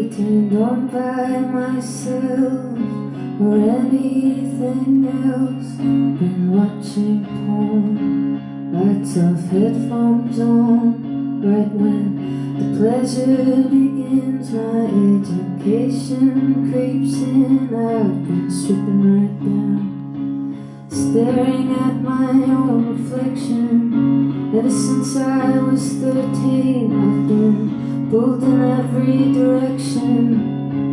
turned on by myself or anything else. Been watching porn, lights off, headphones on. Right when the pleasure begins, my education creeps in. I've been stripping right down, staring at my own reflection. Ever since I was 13, I've been pulled in every direction.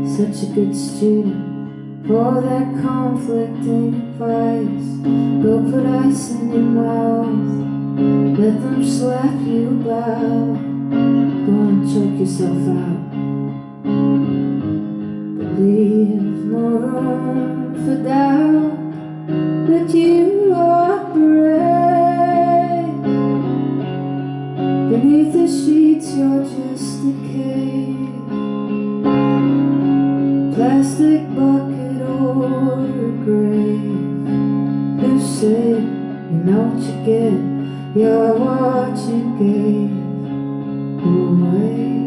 Such a good student for that conflicting advice. Go put ice in your mouth, let them slap you about. Go and choke yourself out. But leave no room for doubt that you are brave. Beneath the sheets you're just a cave, plastic bucket or a grave. Who said you know what you get? You're what you gave away.